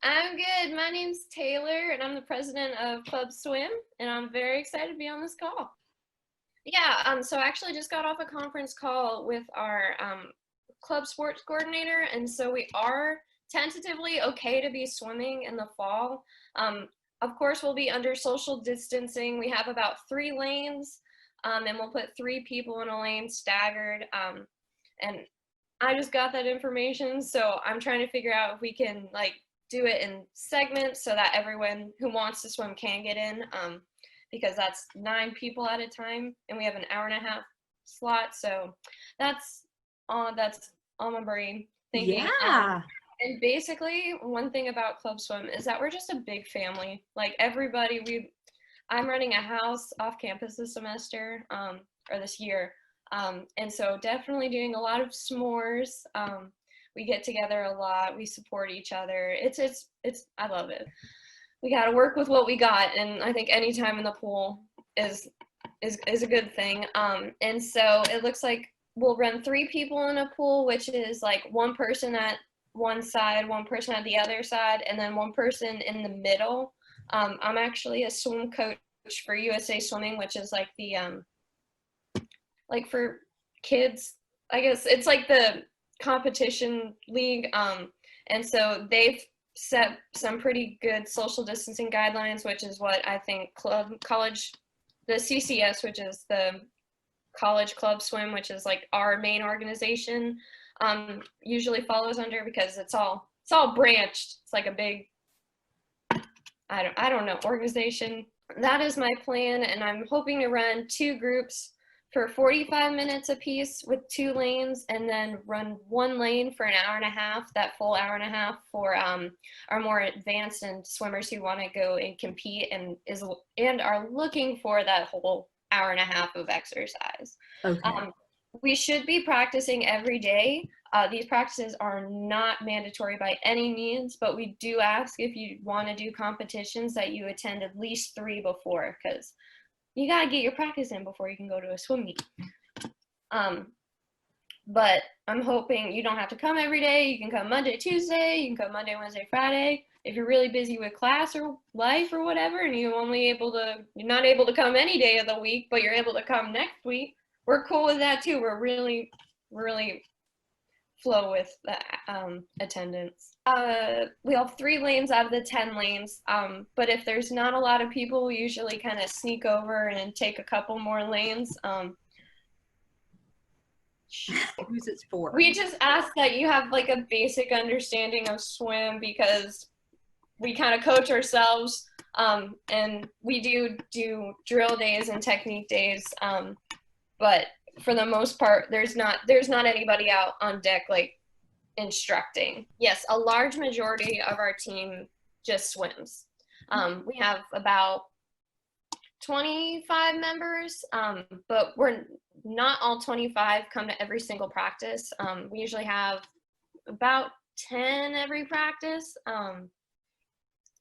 I'm good. My name's Taylor, and I'm the president of Club Swim, and I'm very excited to be on this call. Yeah, so I actually just got off a conference call with our club sports coordinator, and so we are tentatively okay to be swimming in the fall. Of course, we'll be under social distancing. We have about 3 lanes, and we'll put 3 people in a lane staggered. And I just got that information, so I'm trying to figure out if we can like do it in segments so that everyone who wants to swim can get in, because that's 9 people at a time, and we have an hour and a half slot. So that's on my brain thinking. Yeah. And basically, one thing about Club Swim is that we're just a big family. Like everybody, I'm renting a house off campus this semester, or this year. And so definitely doing a lot of s'mores. We get together a lot. We support each other. It's I love it. We got to work with what we got, and I think any time in the pool is a good thing. And so it looks like we'll run 3 people in a pool, which is like 1 person at one side, 1 person at the other side, and then 1 person in the middle. I'm actually a swim coach for USA Swimming, which is like the like for kids, I guess it's like the competition league. And so they've set some pretty good social distancing guidelines, which is what I think the CCS, which is the college club swim, which is like our main organization, usually follows under, because it's all branched. It's like a big, I don't know, organization. That is my plan, and I'm hoping to run 2 groups for 45 minutes apiece with 2 lanes, and then run 1 lane for an hour and a half, that full hour and a half for our more advanced and swimmers who want to go and compete and are looking for that whole hour and a half of exercise. Okay. We should be practicing every day. These practices are not mandatory by any means, but we do ask if you want to do competitions that you attend at least 3 before, because you got to get your practice in before you can go to a swim meet. But I'm hoping you don't have to come every day. You can come Monday, Tuesday. You can come Monday, Wednesday, Friday. If you're really busy with class or life or whatever, and you're not able to come any day of the week, but you're able to come next week, we're cool with that too. We're really flow with the attendance. We have 3 lanes out of the 10 lanes, but if there's not a lot of people, we usually kind of sneak over and take a couple more lanes. Who's it for? We just ask that you have like a basic understanding of swim, because we kind of coach ourselves, and we do drill days and technique days, but for the most part, there's not anybody out on deck like instructing. Yes, a large majority of our team just swims. We have about 25 members, but we're not all 25 come to every single practice. We usually have about 10 every practice,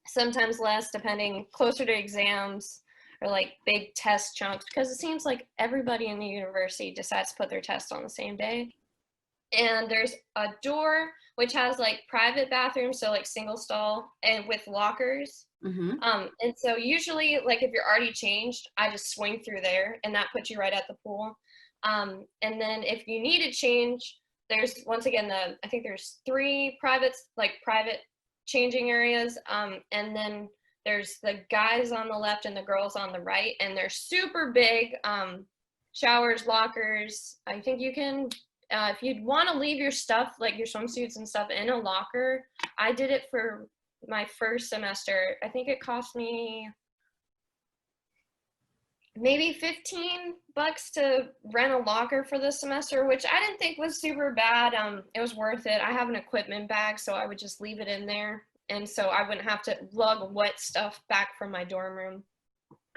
sometimes less, depending, closer to exams or like big test chunks, because it seems like everybody in the university decides to put their test on the same day. And there's a door which has like private bathrooms, so like single stall and with lockers. Mm-hmm. And so usually, like if you're already changed, I just swing through there, and that puts you right at the pool. And then if you need to change, there's once again I think there's 3 private changing areas, and then there's the guys on the left and the girls on the right, and they're super big showers, lockers. I think you can, if you'd want to leave your stuff, like your swimsuits and stuff, in a locker. I did it for my first semester. I think it cost me maybe $15 to rent a locker for this semester, which I didn't think was super bad. It was worth it. I have an equipment bag, so I would just leave it in there, and so I wouldn't have to lug wet stuff back from my dorm room.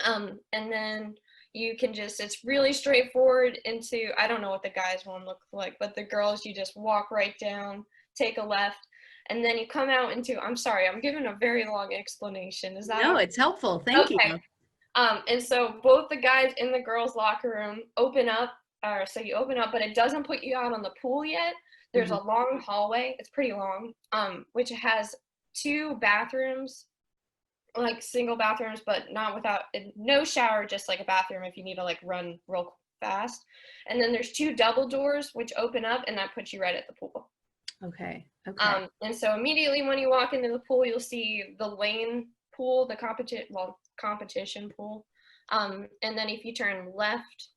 And then you can just, it's really straightforward into, I don't know what the guys one looks like, but the girls, you just walk right down, take a left, and then you come out into, I'm sorry, I'm giving a very long explanation. Is that No, it's helpful. Thank you. And so both the guys in the girls' locker room open up, so you open up, but it doesn't put you out on the pool yet. There's a long hallway, it's pretty long, which has 2 bathrooms, like single bathrooms, but not without no shower, just like a bathroom if you need to like run real fast. And then there's 2 double doors which open up, and that puts you right at the pool. Okay. Okay. And so immediately when you walk into the pool, you'll see the lane pool, the competition pool. And then if you turn left,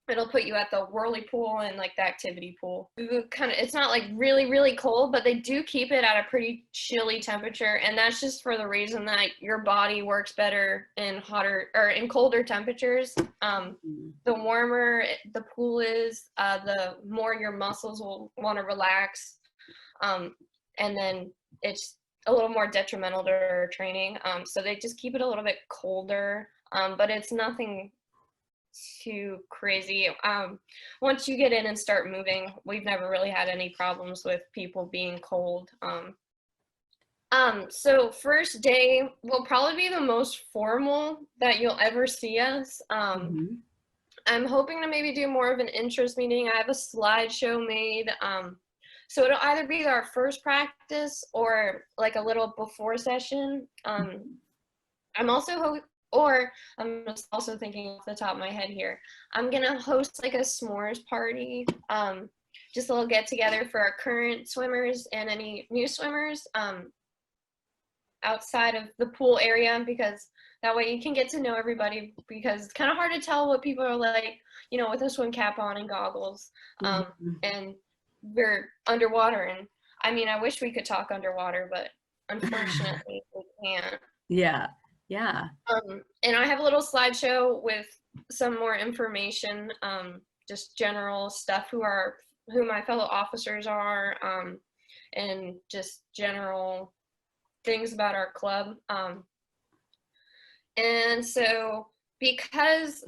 it'll put you at the whirly pool and like the activity pool. It's not like really, really cold, but they do keep it at a pretty chilly temperature. And that's just for the reason that your body works better in hotter or in colder temperatures. The warmer the pool is, the more your muscles will want to relax. And then it's a little more detrimental to training. So they just keep it a little bit colder, but it's nothing too crazy. Once you get in and start moving, we've never really had any problems with people being cold. So first day will probably be the most formal that you'll ever see us. I'm hoping to maybe do more of an interest meeting. I have a slideshow made. So it'll either be our first practice or like a little before session. I'm also thinking off the top of my head here, I'm gonna host like a s'mores party, just a little get together for our current swimmers and any new swimmers outside of the pool area, because that way you can get to know everybody, because it's kind of hard to tell what people are like, you know, with a swim cap on and goggles, and we're underwater. And I mean, I wish we could talk underwater, but unfortunately we can't. Yeah. Yeah. And I have a little slideshow with some more information, just general stuff, who my fellow officers are, and just general things about our club. And so because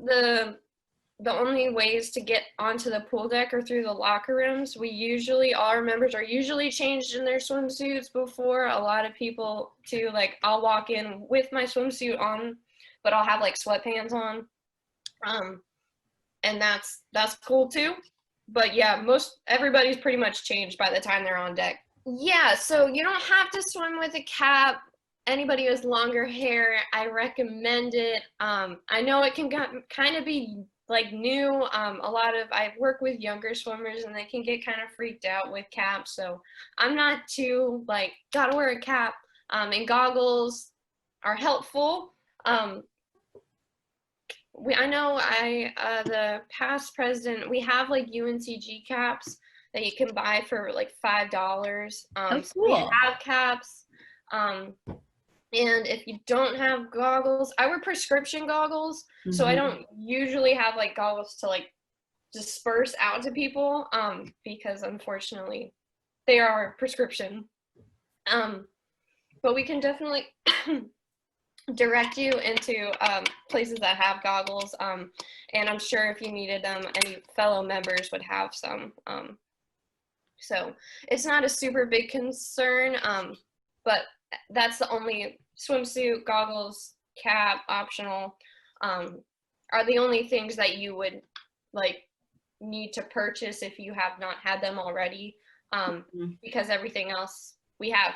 the only ways to get onto the pool deck are through the locker rooms, our members are usually changed in their swimsuits before. A lot of people too, like I'll walk in with my swimsuit on, but I'll have like sweatpants on. And that's cool too. But yeah, everybody's pretty much changed by the time they're on deck. Yeah, so you don't have to swim with a cap. Anybody with longer hair, I recommend it. I know it can kind of be like new. I work with younger swimmers and they can get kind of freaked out with caps. So I'm not too like, gotta wear a cap. And goggles are helpful. The past president, we have like UNCG caps that you can buy for like $5. Oh, So we cool. have caps. And if you don't have goggles, I wear prescription goggles, so I don't usually have like goggles to like disperse out to people, because unfortunately they are prescription. But we can definitely direct you into places that have goggles, and I'm sure if you needed them, any fellow members would have some. So it's not a super big concern, but that's the only swimsuit, goggles, cap, optional, are the only things that you would like need to purchase if you have not had them already, because everything else we have.